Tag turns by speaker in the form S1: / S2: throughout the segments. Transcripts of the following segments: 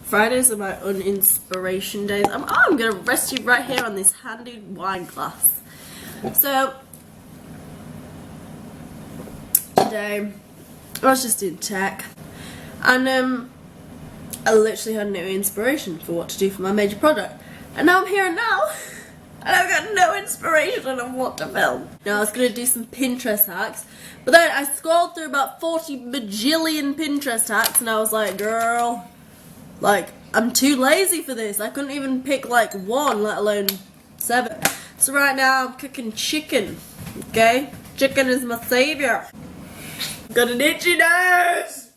S1: Fridays are my uninspiration days. I'm gonna rest you right here on this handy wine glass. So today I was just in tech, and I literally had no inspiration for what to do for my major product, and now I'm here and now. And I've got no inspiration on what to film. Now I was going to do some Pinterest hacks, but then I scrolled through about 40 bajillion Pinterest hacks and I was like, girl, like, I'm too lazy for this. I couldn't even pick like one, let alone 7. So right now I'm cooking chicken, okay? Chicken is my savior. Got an itchy nose!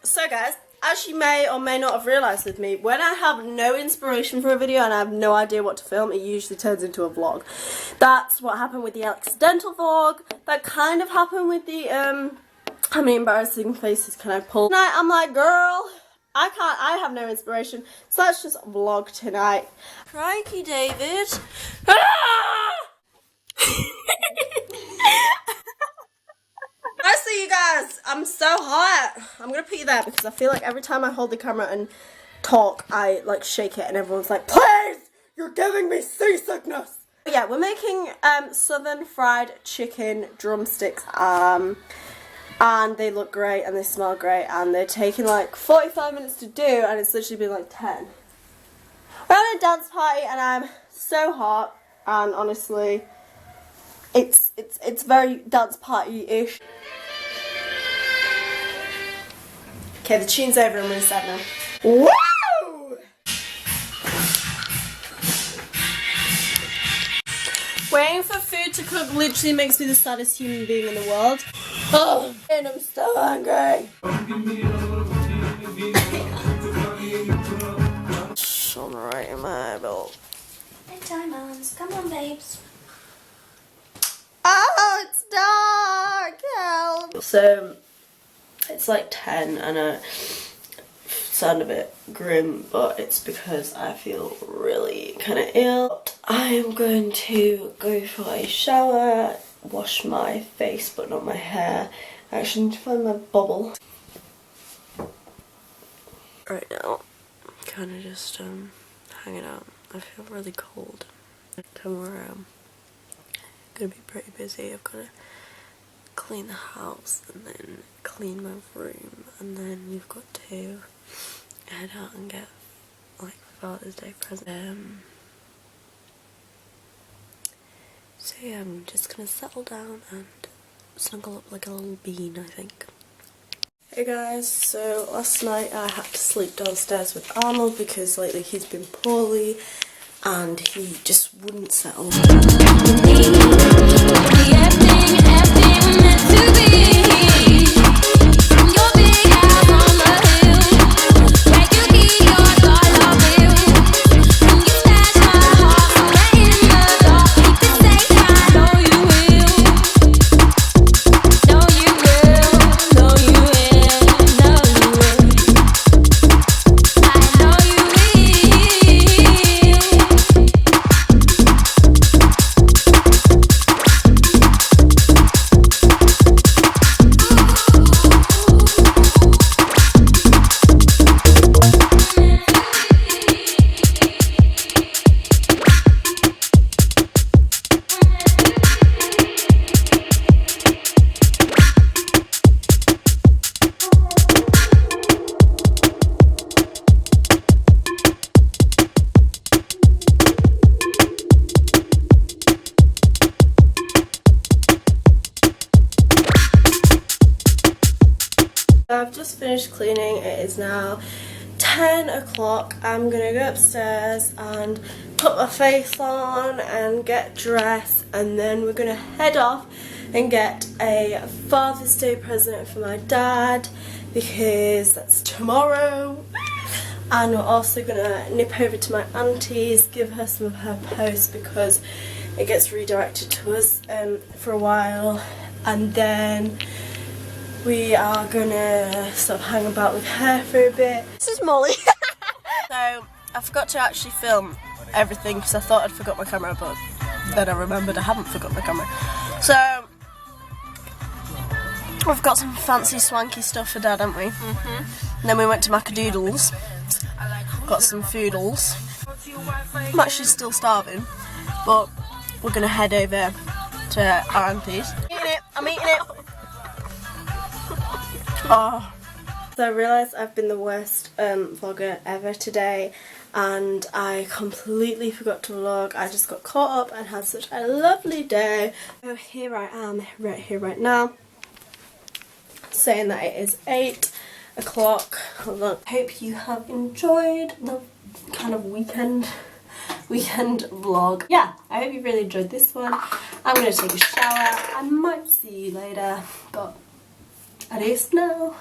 S1: So guys, as you may or may not have realised with me, when I have no inspiration for a video and I have no idea what to film, it usually turns into a vlog. That's what happened with the accidental vlog. That kind of happened with the, how many embarrassing faces can I pull? Tonight I'm like, girl, I have no inspiration, so let's just vlog tonight. Crikey, David. Honestly, you guys, I'm so hot. I'm gonna put you there because I feel like every time I hold the camera and talk, I like shake it and everyone's like, please, you're giving me seasickness. But yeah, we're making southern fried chicken drumsticks, and they look great and they smell great, and they're taking like 45 minutes to do, and it's literally been like 10. We're at a dance party and I'm so hot, and honestly, it's very dance party-ish. Okay, the tune's over and we're sad now. Woo! Waiting for food to cook literally makes me the saddest human being in the world. Oh, and I'm so hungry. I'm right in my eyeball.
S2: Bedtime, Hans. Come on, babes.
S1: Oh, it's dark! Help! So, it's like 10 and I sound a bit grim, but it's because I feel really kind of ill. I am going to go for a shower, wash my face but not my hair. I actually need to find my bubble. Right now, I'm kind of just hanging out. I feel really cold. Tomorrow, I'm gonna be pretty busy. I've got to clean the house and then clean my room, and then we've got to head out and get like Father's Day present. So yeah, I'm just gonna settle down and snuggle up like a little bean, I think. Hey guys, so last night I had to sleep downstairs with Arnold because lately he's been poorly and he just wouldn't settle. I've just finished cleaning. It is now 10 o'clock. I'm gonna go upstairs and put my face on and get dressed, and then we're gonna head off and get a Father's Day present for my dad because that's tomorrow. And we're also gonna nip over to my auntie's, give her some of her posts because it gets redirected to us for a while, and then we are gonna sort of hang about with her for a bit. This is Molly. So I forgot to actually film everything because I thought I'd forgot my camera, but then I remembered I haven't forgot my camera. So we've got some fancy swanky stuff for Dad, haven't we? And then we went to Macadoodles. got some foodles. I'm actually still starving, but we're gonna head over to our auntie's. I'm eating it. Oh. So I realised I've been the worst vlogger ever today, and I completely forgot to vlog. I just got caught up and had such a lovely day. So here I am, right here, right now, saying that it is 8 o'clock. Hold on. Hope you have enjoyed the kind of weekend vlog. Yeah, I hope you really enjoyed this one. I'm going to take a shower. I might see you later, but adios now.